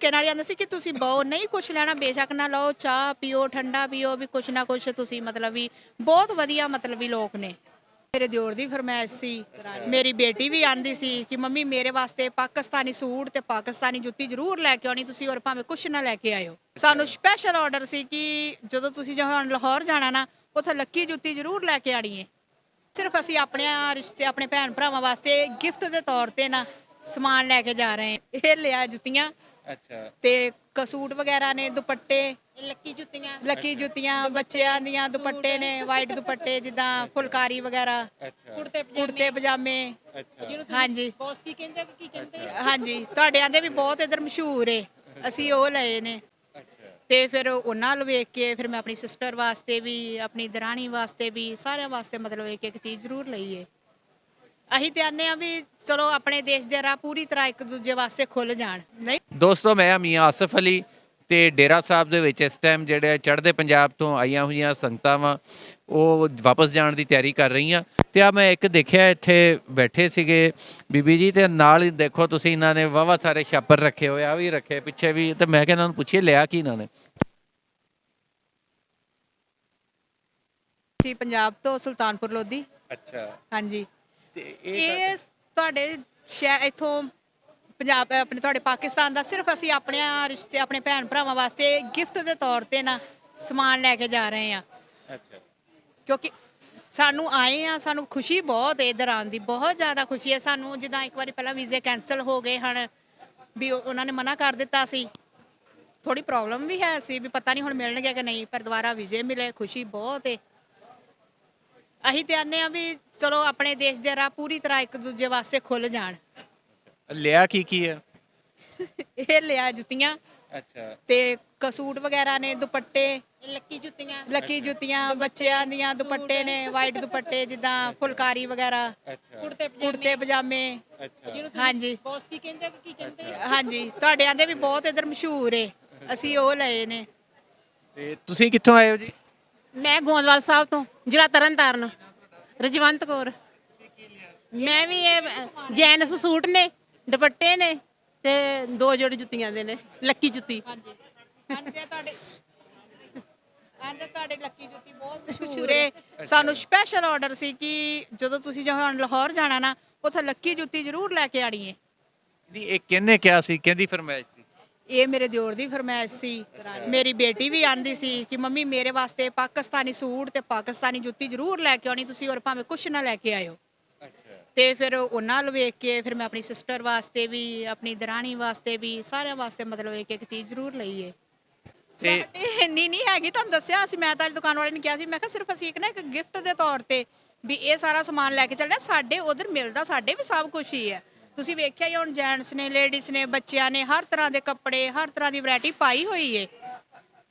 ਧੱਕੇ ਨਾਲ ਹੀ ਆਂਦੇ ਸੀ ਕਿ ਤੁਸੀਂ ਬਹੁ ਨਹੀਂ ਕੁਛ ਲੈਣਾ ਬੇਸ਼ੱਕ ਨਾ ਲਓ, ਚਾਹ ਪੀਓ, ਠੰਡਾ ਪੀਓ, ਵੀ ਕੁਛ ਨਾ ਕੁਛ ਤੁਸੀਂ ਮਤਲਬ ਵੀ ਬਹੁਤ ਵਧੀਆ ਮਤਲਬ ਵੀ ਲੋਕ ਨੇ। ਮੇਰੇ ਦਿਓਰ ਦੀ ਫਰਮਾਇਸ਼ ਸੀ, ਮੇਰੀ ਬੇਟੀ ਵੀ ਆਂਦੀ ਸੀ ਕਿ ਮੰਮੀ ਮੇਰੇ ਵਾਸਤੇ ਪਾਕਿਸਤਾਨੀ ਸੂਟ ਤੇ ਪਾਕਿਸਤਾਨੀ ਜੁੱਤੀ ਜ਼ਰੂਰ ਲੈ ਕੇ ਆਉਣੀ ਤੁਸੀਂ, ਔਰ ਭਾਵੇਂ ਕੁਛ ਨਾ ਲੈ ਕੇ ਆਇਓ। ਸਾਨੂੰ ਸਪੈਸ਼ਲ ਆਰਡਰ ਸੀ ਕਿ ਜਦੋਂ ਤੁਸੀਂ ਹੁਣ ਲਾਹੌਰ ਜਾਣਾ ਨਾ, ਉੱਥੇ ਲੱਕੀ ਜੁੱਤੀ ਜ਼ਰੂਰ ਲੈ ਕੇ ਆਣੀ ਹੈ। ਸਿਰਫ ਅਸੀਂ ਆਪਣੇ ਰਿਸ਼ਤੇ ਆਪਣੇ ਭੈਣ ਭਰਾਵਾਂ ਵਾਸਤੇ ਗਿਫਟ ਦੇ ਤੌਰ ਤੇ ਨਾ ਸਮਾਨ ਲੈ ਕੇ ਜਾ ਰਹੇ ਹਾਂ। ਇਹ ਲਿਆ ਜੁੱਤੀਆਂ ਅੱਛਾ ਤੇ ਸੂਟ ਵਗੈਰਾ ਨੇ, ਦੁਪੱਟੇ, ਲੱਕੀ ਜੁੱਤੀਆਂ, ਬੱਚਿਆਂ ਦੀਆਂ ਦੁਪੱਟੇ ਨੇ, ਵਾਈਟ ਦੁਪੱਟੇ ਜਿੱਦਾਂ ਫੁਲਕਾਰੀ ਵਗੈਰਾ, ਕੁੜਤੇ ਪਜਾਮੇ। ਹਾਂਜੀ ਹਾਂਜੀ, ਤੁਹਾਡੇ ਆਂਦੇ ਵੀ ਬਹੁਤ ਇਧਰ ਮਸ਼ਹੂਰ ਏ, ਅਸੀਂ ਉਹ ਲਏ ਨੇ। ਤੇ ਫਿਰ ਉਹਨਾਂ ਨੂੰ ਵੇਖ ਕੇ ਫਿਰ ਮੈਂ ਆਪਣੀ ਸਿਸਟਰ ਵਾਸਤੇ ਵੀ, ਆਪਣੀ ਦਰਾਣੀ ਵਾਸਤੇ ਵੀ, ਸਾਰਿਆਂ ਵਾਸਤੇ ਮਤਲਬ ਇੱਕ ਇੱਕ ਚੀਜ਼ ਜ਼ਰੂਰ ਲਈ ਏ। ਅਸੀਂ ਤੇ ਆਨੇ ਆ ਵੀ ਚਲੋ ਆਪਣੇ ਦੇਸ਼ ਦੇ ਰਾਹ ਪੂਰੀ ਤਰ੍ਹਾਂ ਇੱਕ ਦੂਜੇ ਵਾਸਤੇ ਖੁੱਲ ਜਾਣ। ਨਹੀਂ ਦੋਸਤੋ, ਮੈਂ ਮੀਆਂ ਆਸਫ ਅਲੀ ਤੇ ਡੇਰਾ ਸਾਹਿਬ ਦੇ ਵਿੱਚ ਇਸ ਟਾਈਮ ਜਿਹੜੇ ਚੜ੍ਹਦੇ ਪੰਜਾਬ ਤੋਂ ਆਈਆਂ ਹੋਈਆਂ ਸੰਗਤਾਂ ਵਾ ਉਹ ਵਾਪਸ ਜਾਣ ਦੀ ਤਿਆਰੀ ਕਰ ਰਹੀਆਂ। ਤੇ ਆ ਮੈਂ ਇੱਕ ਦੇਖਿਆ ਇੱਥੇ ਬੈਠੇ ਸੀਗੇ ਬੀਬੀ ਜੀ, ਤੇ ਨਾਲ ਹੀ ਦੇਖੋ ਤੁਸੀਂ ਇਹਨਾਂ ਨੇ ਵਾਹਵਾ ਸਾਰੇ ਛਾਪਰ ਰੱਖੇ ਹੋਏ ਆ ਵੀ ਰੱਖੇ ਪਿੱਛੇ ਵੀ। ਤੇ ਮੈਂ ਕਿਹਾ ਇਹਨਾਂ ਨੂੰ ਪੁੱਛੀਏ ਲਿਆ ਕੀ ਇਹਨਾਂ ਨੇ। ਅਸੀਂ ਪੰਜਾਬ ਤੋਂ ਸੁਲਤਾਨਪੁਰ ਲੋਧੀ। ਅੱਛਾ ਹਾਂਜੀ, ਤੇ ਇਹ ਤੁਹਾਡੇ ਸ਼ਹਿਰ ਇੱਥੋਂ ਪੰਜਾਬ ਆਪਣੇ ਤੁਹਾਡੇ ਪਾਕਿਸਤਾਨ ਦਾ ਸਿਰਫ ਅਸੀਂ ਆਪਣੇ ਰਿਸ਼ਤੇ ਆਪਣੇ ਭੈਣ ਭਰਾਵਾਂ ਵਾਸਤੇ ਗਿਫਟ ਦੇ ਤੌਰ ਤੇ ਨਾ ਸਮਾਨ ਲੈ ਕੇ ਜਾ ਰਹੇ ਹਾਂ। ਅੱਛਾ ਕਿਉਂਕਿ ਸਾਨੂੰ ਆਏ ਆ, ਸਾਨੂੰ ਖੁਸ਼ੀ ਬਹੁਤ ਹੈ ਇੱਧਰ ਆਉਣ ਦੀ, ਬਹੁਤ ਜ਼ਿਆਦਾ ਖੁਸ਼ੀ ਹੈ ਸਾਨੂੰ। ਜਿੱਦਾਂ ਇੱਕ ਵਾਰੀ ਪਹਿਲਾਂ ਵੀਜ਼ੇ ਕੈਂਸਲ ਹੋ ਗਏ ਹਨ, ਵੀ ਉਹਨਾਂ ਨੇ ਮਨਾ ਕਰ ਦਿੱਤਾ ਸੀ, ਥੋੜੀ ਪ੍ਰੋਬਲਮ ਵੀ ਹੈ ਸੀ ਵੀ ਪਤਾ ਨਹੀਂ ਹੁਣ ਮਿਲਣਗੇ ਕਿ ਨਹੀਂ, ਪਰ ਦੁਬਾਰਾ ਵੀਜ਼ੇ ਮਿਲੇ, ਖੁਸ਼ੀ ਬਹੁਤ ਹੈ। ਅਸੀਂ ਤੇ ਆਨੇ ਆ ਵੀ ਚਲੋ ਆਪਣੇ ਦੇਸ਼ ਦੇ ਰਾਹ ਪੂਰੀ ਤਰ੍ਹਾਂ ਇੱਕ ਦੂਜੇ ਵਾਸਤੇ ਖੁੱਲ ਜਾਣ। ਲਿਆ ਕੀ ਹੈ? ਇਹ ਲਿਆ ਜੁੱਤੀਆਂ ਅੱਛਾ ਤੇ ਸੂਟ ਵਗੈਰਾ ਨੇ, ਦੁਪੱਟੇ, ਲੱਕੀ ਜੁੱਤੀਆਂ, ਬੱਚਿਆਂ ਦੀਆਂ ਦੁਪੱਟੇ ਨੇ, ਵਾਈਟ ਦੁਪੱਟੇ ਜਿੱਦਾਂ ਫੁਲਕਾਰੀ ਵਗੈਰਾ, ਕੁੜਤੇ ਪਜਾਮੇ। ਹਾਂਜੀ ਹਾਂਜੀ, ਤੁਹਾਡੇ ਆਂਦੇ ਵੀ ਬਹੁਤ ਇਧਰ ਮਸ਼ਹੂਰ ਏ, ਅਸੀਂ ਉਹ ਲਏ ਨੇ। ਤੇ ਤੁਸੀਂ ਕਿੱਥੋਂ ਆਏ ਹੋ ਜੀ? ਮੈਂ ਗੋਂਦਵਾਲ ਸਾਹਿਬ ਤੋਂ, ਜ਼ਿਲ੍ਹਾ ਤਰਨਤਾਰਨ, ਰਜਵੰਤ ਕੌਰ। ਮੈਂ ਵੀ ਇਹ ਜੈਨਸ ਸੂਟ ਨੇ, ਦੁਪੱਟੇ ਨੇ ਤੇ 2 ਜੋੜੀ ਜੁੱਤੀਆਂ ਦੇ ਨੇ, ਲੱਕੀ ਜੁੱਤੀ। ਤੁਹਾਡੇ ਲੱਕੀ ਜੁੱਤੀ ਬਹੁਤ ਮਸ਼ਹੂਰ ਏ। ਸਾਨੂੰ ਸਪੈਸ਼ਲ ਆਰਡਰ ਸੀ ਕਿ ਜਦੋਂ ਤੁਸੀਂ ਹੁਣ ਲਾਹੌਰ ਜਾਣਾ ਨਾ, ਉੱਥੇ ਲੱਕੀ ਜੁੱਤੀ ਜ਼ਰੂਰ ਲੈ ਕੇ ਆਣੀ ਹੈ। ਨਹੀਂ, ਇਹ ਕਿਹਨੇ ਕਿਹਾ ਸੀ, ਕਿਹਦੀ ਫਰਮਾਇਸ਼ ਸੀ? ਇਹ ਮੇਰੇ ਦਿਓਰ ਦੀ ਫਰਮਾਇਸ਼ ਸੀ। ਮੇਰੀ ਬੇਟੀ ਵੀ ਆਂਦੀ ਸੀ ਕਿ ਮੰਮੀ ਮੇਰੇ ਵਾਸਤੇ ਪਾਕਿਸਤਾਨੀ ਸੂਟ ਤੇ ਪਾਕਿਸਤਾਨੀ ਜੁੱਤੀ ਜ਼ਰੂਰ ਲੈ ਕੇ ਆਉਣੀ ਤੁਸੀਂ, ਔਰ ਭਾਵੇਂ ਕੁਛ ਨਾ ਲੈ ਕੇ ਆਇਓ। ਤੇ ਫਿਰ ਉਹਨਾਂ ਨੂੰ ਵੇਖ ਕੇ ਫਿਰ ਮੈਂ ਆਪਣੀ ਸਿਸਟਰ ਵਾਸਤੇ ਵੀ, ਆਪਣੀ ਦਰਾਣੀ ਵਾਸਤੇ ਵੀ, ਸਾਰਿਆਂ ਵਾਸਤੇ ਮਤਲਬ ਇੱਕ ਇੱਕ ਚੀਜ਼ ਜ਼ਰੂਰ ਲਈ ਏ। ਸਾਡੇ ਇੰਨੀ ਨਹੀਂ ਹੈਗੀ, ਤੁਹਾਨੂੰ ਦੱਸਿਆ ਅਸੀਂ, ਮੈਂ ਤਾਂ ਅੱਜ ਦੁਕਾਨ ਵਾਲੇ ਨੇ ਕਿਹਾ ਸੀ, ਮੈਂ ਕਿਹਾ ਸਿਰਫ ਅਸੀਂ ਇੱਕ ਗਿਫਟ ਦੇ ਤੌਰ ਤੇ ਵੀ ਇਹ ਸਾਰਾ ਸਮਾਨ ਲੈ ਕੇ ਚੱਲਣਾ। ਸਾਡੇ ਉਧਰ ਮਿਲਦਾ ਸਾਡੇ ਵੀ ਸਭ ਕੁਛ ਹੀ ਹੈ। ਤੁਸੀਂ ਵੇਖਿਆ ਹੀ ਹੁਣ, ਜੈਂਟਸ ਨੇ, ਲੇਡੀਜ਼ ਨੇ, ਬੱਚਿਆਂ ਨੇ, ਹਰ ਤਰ੍ਹਾਂ ਦੇ ਕੱਪੜੇ, ਹਰ ਤਰ੍ਹਾਂ ਦੀ ਵੈਰਾਈਟੀ ਪਾਈ ਹੋਈ ਏ।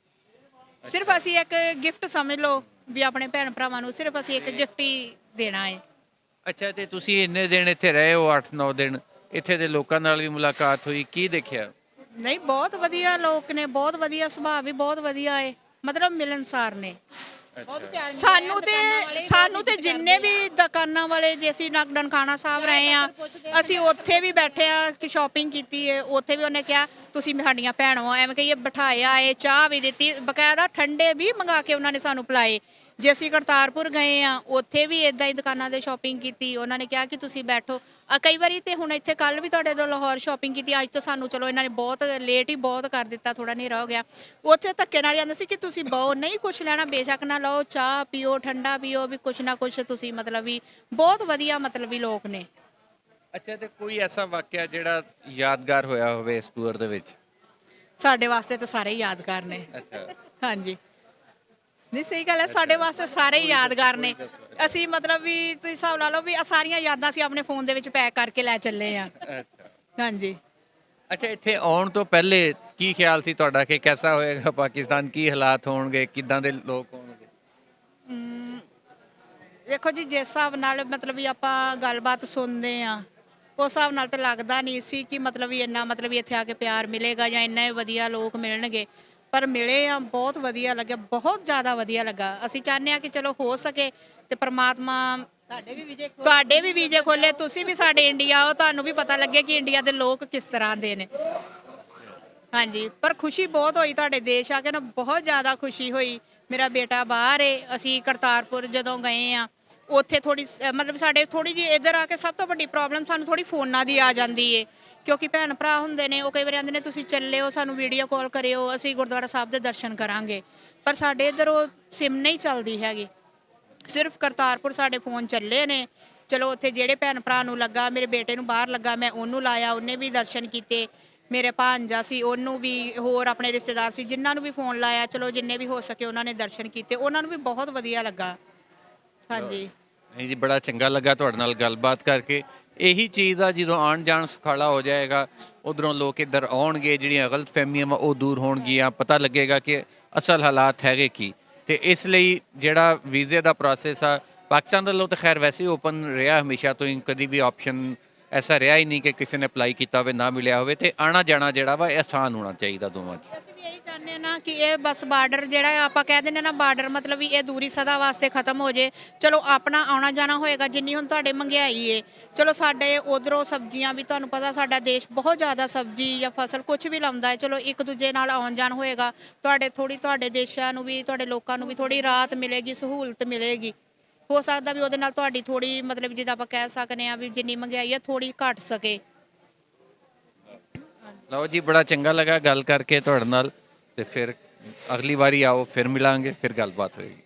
ਸਿਰਫ ਅਸੀਂ ਇੱਕ ਗਿਫਟ ਸਮਝ ਲਓ ਵੀ ਆਪਣੇ ਭੈਣ ਭਰਾਵਾਂ ਨੂੰ ਸਿਰਫ ਅਸੀਂ ਇੱਕ ਗਿਫਟ ਹੀ ਦੇਣਾ ਹੈ। ਅੱਛਾ, ਤੇ ਤੁਸੀਂ ਇੰਨੇ ਦਿਨ ਇੱਥੇ ਰਹੇ ਹੋ, 8-9 ਦਿਨ, ਇੱਥੇ ਦੇ ਲੋਕਾਂ ਨਾਲ ਵੀ ਮੁਲਾਕਾਤ ਹੋਈ, ਕੀ ਦੇਖਿਆ? ਨਹੀਂ, ਬਹੁਤ ਵਧੀਆ ਲੋਕ ਨੇ, ਬਹੁਤ ਵਧੀਆ ਸੁਭਾਅ ਵੀ ਬਹੁਤ ਵਧੀਆ ਏ, ਮਤਲਬ ਮਿਲਣਸਾਰ ਨੇ। ਸਾਨੂੰ ਤੇ ਜਿੰਨੇ ਵੀ ਦੁਕਾਨਾਂ ਵਾਲੇ, ਜੇ ਅਸੀਂ ਨਨਕਾਣਾ ਸਾਹਿਬ ਰਹੇ ਆ, ਅਸੀਂ ਉੱਥੇ ਵੀ ਬੈਠੇ ਆ ਕਿ ਸ਼ਾਪਿੰਗ ਕੀਤੀ ਹੈ, ਉੱਥੇ ਵੀ ਉਹਨੇ ਕਿਹਾ ਤੁਸੀਂ ਸਾਡੀਆਂ ਭੈਣਾਂ ਹੋ, ਐਵੇਂ ਕਹੀਏ ਬਿਠਾਇਆ ਏ, ਚਾਹ ਵੀ ਦਿੱਤੀ, ਬਕਾਇਦਾ ਠੰਡੇ ਵੀ ਮੰਗਾ ਕੇ ਉਹਨਾਂ ਨੇ ਸਾਨੂੰ ਪਿਲਾਏ। ਜੇ ਅਸੀਂ ਕਰਤਾਰਪੁਰ ਗਏ ਆ, ਉੱਥੇ ਵੀ ਇਦਾਂ ਹੀ ਦੁਕਾਨਾਂ ਦੇ ਸ਼ਾਪਿੰਗ ਕੀਤੀ, ਉਹਨਾਂ ਨੇ ਕਿਹਾ ਕਿ ਤੁਸੀਂ ਬੈਠੋ। ਕਈ ਵਾਰੀ ਤੇ ਹੁਣ ਇੱਥੇ ਕੱਲ ਵੀ ਤੁਹਾਡੇ ਤੋਂ ਲਾਹੌਰ ਸ਼ਾਪਿੰਗ ਕੀਤੀ, ਅੱਜ ਤੋਂ ਸਾਨੂੰ ਚਲੋ ਇਹਨਾਂ ਨੇ ਬਹੁਤ ਲੇਟ ਹੀ ਬਹੁਤ ਕਰ ਦਿੱਤਾ, ਥੋੜਾ ਹਨੇਰਾ ਹੋ ਗਿਆ। ਉੱਥੇ ਧੱਕੇ ਨਾਲ ਹੀ ਆਂਦੇ ਸੀ ਕਿ ਤੁਸੀਂ ਬਹੁ ਨਹੀਂ ਕੁਛ ਲੈਣਾ ਬੇਸ਼ੱਕ ਨਾ ਲਓ, ਚਾਹ ਪੀਓ, ਠੰਡਾ ਪੀਓ, ਵੀ ਕੁਛ ਨਾ ਕੁਛ ਤੁਸੀਂ ਮਤਲਬ ਵੀ ਬਹੁਤ ਵਧੀਆ ਮਤਲਬ ਵੀ ਲੋਕ ਨੇ। ਅੱਛਾ, ਤੇ ਕੋਈ ਐਸਾ ਵਾਕਿਆ ਜਿਹੜਾ ਯਾਦਗਾਰ ਹੋਇਆ ਹੋਵੇ ਇਸ ਟੂਰ ਦੇ ਵਿੱਚ? ਸਾਡੇ ਵਾਸਤੇ ਤਾਂ ਸਾਰੇ ਹੀ ਯਾਦਗਾਰ ਨੇ। ਅੱਛਾ ਹਾਂਜੀ, ਨਹੀਂ ਸਹੀ ਗੱਲ ਹੈ, ਸਾਡੇ ਵਾਸਤੇ ਸਾਰੇ ਹੀ ਯਾਦਗਾਰ ਨੇ। ਅਸੀਂ ਮਤਲਬ ਵੀ ਤੁਸੀਂ ਹਿਸਾਬ ਲਾ ਲਓ ਵੀ ਸਾਰੀਆਂ ਯਾਦਾਂ ਅਸੀਂ ਆਪਣੇ ਫੋਨ ਦੇ ਵਿੱਚ ਪੈਕ ਕਰਕੇ ਲੈ ਚੱਲੇ ਆ। ਅੱਛਾ ਹਾਂਜੀ। ਅੱਛਾ, ਇੱਥੇ ਆਉਣ ਤੋਂ ਪਹਿਲੇ ਕੀ ਖਿਆਲ ਸੀ ਤੁਹਾਡਾ ਕਿ ਕੈਸਾ ਹੋਏਗਾ ਪਾਕਿਸਤਾਨ, ਕੀ ਹਾਲਾਤ ਹੋਣਗੇ, ਕਿੱਦਾਂ ਦੇ ਲੋਕ ਹੋਣਗੇ? ਵੇਖੋ ਜੀ, ਜਿਸ ਹਿਸਾਬ ਨਾਲ ਮਤਲਬ ਵੀ ਆਪਾਂ ਗੱਲਬਾਤ ਸੁਣਦੇ ਆ, ਉਸ ਹਿਸਾਬ ਨਾਲ ਤਾਂ ਲੱਗਦਾ ਨਹੀਂ ਸੀ ਕਿ ਮਤਲਬ ਵੀ ਇੰਨਾ ਮਤਲਬ ਵੀ ਇੱਥੇ ਆ ਕੇ ਪਿਆਰ ਮਿਲੇਗਾ ਜਾਂ ਇੰਨੇ ਵਧੀਆ ਲੋਕ ਮਿਲਣਗੇ, ਪਰ ਮਿਲੇ ਆ, ਬਹੁਤ ਵਧੀਆ ਲੱਗਿਆ, ਬਹੁਤ ਜ਼ਿਆਦਾ ਵਧੀਆ ਲੱਗਾ। ਅਸੀਂ ਚਾਹੁੰਦੇ ਆ ਕਿ ਚਲੋ ਹੋ ਸਕੇ ਤੇ ਪ੍ਰਮਾਤਮਾ ਤੁਹਾਡੇ ਵੀ ਵੀਜ਼ੇ ਖੋਲੇ, ਤੁਸੀਂ ਵੀ ਸਾਡੇ ਇੰਡੀਆ ਆਓ, ਤੁਹਾਨੂੰ ਵੀ ਪਤਾ ਲੱਗੇ ਕਿ ਇੰਡੀਆ ਦੇ ਲੋਕ ਕਿਸ ਤਰ੍ਹਾਂ ਦੇ ਨੇ। ਹਾਂਜੀ, ਪਰ ਖੁਸ਼ੀ ਬਹੁਤ ਹੋਈ ਤੁਹਾਡੇ ਦੇਸ਼ ਆ ਕੇ ਨਾ, ਬਹੁਤ ਜ਼ਿਆਦਾ ਖੁਸ਼ੀ ਹੋਈ। ਮੇਰਾ ਬੇਟਾ ਬਾਹਰ ਏ, ਅਸੀਂ ਕਰਤਾਰਪੁਰ ਜਦੋਂ ਗਏ ਆ, ਉੱਥੇ ਥੋੜੀ ਮਤਲਬ ਸਾਡੇ ਥੋੜੀ ਜਿਹੀ ਇੱਧਰ ਆ ਕੇ ਸਭ ਤੋਂ ਵੱਡੀ ਪ੍ਰੋਬਲਮ ਸਾਨੂੰ ਥੋੜੀ ਫੋਨਾਂ ਦੀ ਆ ਜਾਂਦੀ ਏ, ਕਿਉਂਕਿ ਭੈਣ ਭਰਾ ਹੁੰਦੇ ਨੇ, ਉਹ ਕਈ ਵਾਰ ਆਂਦੇ ਨੇ ਤੁਸੀਂ ਚੱਲਿਓ ਸਾਨੂੰ ਵੀਡੀਓ ਕਾਲ ਕਰਿਓ, ਅਸੀਂ ਗੁਰਦੁਆਰਾ ਸਾਹਿਬ ਦੇ ਦਰਸ਼ਨ ਕਰਾਂਗੇ। ਪਰ ਸਾਡੇ ਇੱਧਰ ਉਹ ਸਿਮ ਨਹੀਂ ਚੱਲਦੀ ਹੈਗੀ, ਸਿਰਫ ਕਰਤਾਰਪੁਰ ਸਾਡੇ ਫੋਨ ਚੱਲੇ ਨੇ। ਚਲੋ ਉੱਥੇ ਜਿਹੜੇ ਭੈਣ ਭਰਾ ਨੂੰ ਲੱਗਾ, ਮੇਰੇ ਬੇਟੇ ਨੂੰ ਬਾਹਰ ਲੱਗਾ, ਮੈਂ ਉਹਨੂੰ ਲਾਇਆ, ਉਹਨੇ ਵੀ ਦਰਸ਼ਨ ਕੀਤੇ। ਮੇਰੇ ਭਾਂਜਾ ਸੀ, ਉਹਨੂੰ ਵੀ, ਹੋਰ ਆਪਣੇ ਰਿਸ਼ਤੇਦਾਰ ਸੀ, ਜਿਨ੍ਹਾਂ ਨੂੰ ਵੀ ਫੋਨ ਲਾਇਆ, ਚਲੋ ਜਿੰਨੇ ਵੀ ਹੋ ਸਕੇ ਉਹਨਾਂ ਨੇ ਦਰਸ਼ਨ ਕੀਤੇ, ਉਹਨਾਂ ਨੂੰ ਵੀ ਬਹੁਤ ਵਧੀਆ ਲੱਗਾ। ਹਾਂਜੀ ਨਹੀਂ ਜੀ, ਬੜਾ ਚੰਗਾ ਲੱਗਾ ਤੁਹਾਡੇ ਨਾਲ ਗੱਲਬਾਤ ਕਰਕੇ। ਇਹੀ ਚੀਜ਼ ਆ, ਜਦੋਂ ਆਉਣ ਜਾਣ ਸੁਖਾਲਾ ਹੋ ਜਾਏਗਾ, ਉਧਰੋਂ ਲੋਕ ਇੱਧਰ ਆਉਣਗੇ, ਜਿਹੜੀਆਂ ਗਲਤ ਫਹਿਮੀਆਂ ਵਾ ਉਹ ਦੂਰ ਹੋਣਗੀਆਂ, ਪਤਾ ਲੱਗੇਗਾ ਕਿ ਅਸਲ ਹਾਲਾਤ ਹੈਗੇ ਕੀ। ਤੇ ਇਸ ਲਈ ਜਿਹੜਾ ਵੀਜ਼ੇ ਦਾ ਪ੍ਰੋਸੈਸ ਆ, ਪਾਕਿਸਤਾਨ ਵੱਲੋਂ ਤਾਂ ਖੈਰ ਵੈਸੇ ਹੀ ਓਪਨ ਰਿਹਾ ਹਮੇਸ਼ਾ ਤੋਂ ਹੀ, ਕਦੀ ਵੀ ਆਪਸ਼ਨ ਐਸਾ ਰਿਹਾ ਹੀ ਨਹੀਂ ਕਿ ਕਿਸੇ ਨੇ ਅਪਲਾਈ ਕੀਤਾ ਹੋਵੇ ਨਾ ਮਿਲਿਆ ਹੋਵੇ। ਤੇ ਆਣਾ ਜਾਣਾ ਜਿਹੜਾ ਵਾ ਇਹ ਆਸਾਨ ਹੋਣਾ ਚਾਹੀਦਾ ਦੋਵਾਂ 'ਚ। ਅਸੀਂ ਵੀ ਇਹੀ ਚਾਹੁੰਦੇ ਹਾਂ ਨਾ ਕਿ ਇਹ ਬਸ ਬਾਰਡਰ ਜਿਹੜਾ ਆ, ਆਪਾਂ ਕਹਿ ਦਿੰਦੇ ਨਾ ਬਾਰਡਰ, ਮਤਲਬ ਵੀ ਇਹ ਦੂਰੀ ਸਦਾ ਵਾਸਤੇ ਖਤਮ ਹੋ ਜੇ। ਚਲੋ ਆਪਣਾ ਆਉਣਾ ਜਾਣਾ ਹੋਏਗਾ, ਜਿੰਨੀ ਹੁਣ ਤੁਹਾਡੇ ਮਹਿੰਗਾਈ ਏ, ਚਲੋ ਸਾਡੇ ਉਧਰੋਂ ਸਬਜ਼ੀਆਂ ਵੀ, ਤੁਹਾਨੂੰ ਪਤਾ ਸਾਡਾ ਦੇਸ਼ ਬਹੁਤ ਜ਼ਿਆਦਾ ਸਬਜ਼ੀ ਜਾਂ ਫਸਲ ਕੁਝ ਵੀ ਲਾਉਂਦਾ ਹੈ, ਚਲੋ ਇੱਕ ਦੂਜੇ ਨਾਲ ਆਉਣ ਜਾਣ ਹੋਏਗਾ, ਤੁਹਾਡੇ ਦੇਸ਼ਾਂ ਨੂੰ ਵੀ, ਤੁਹਾਡੇ ਲੋਕਾਂ ਨੂੰ ਵੀ ਥੋੜੀ ਰਾਹਤ ਮਿਲੇਗੀ, ਸਹੂਲਤ ਮਿਲੇਗੀ। ਹੋ ਸਕਦਾ ਵੀ ਉਹਦੇ ਨਾਲ ਤੁਹਾਡੀ ਥੋੜੀ, ਮਤਲਬ ਜਿੱਦਾਂ ਆਪਾਂ ਕਹਿ ਸਕਦੇ ਹਾਂ ਵੀ ਜਿੰਨੀ ਮਹਿੰਗਾਈ ਆ ਥੋੜੀ ਘਟ ਸਕੇ। ਲਓ ਜੀ, ਬੜਾ ਚੰਗਾ ਲੱਗਾ ਗੱਲ ਕਰਕੇ ਤੁਹਾਡੇ ਨਾਲ। ਤੇ ਫਿਰ ਅਗਲੀ ਵਾਰੀ ਆਓ, ਫਿਰ ਮਿਲਾਂਗੇ, ਫਿਰ ਗੱਲਬਾਤ ਹੋਏਗੀ।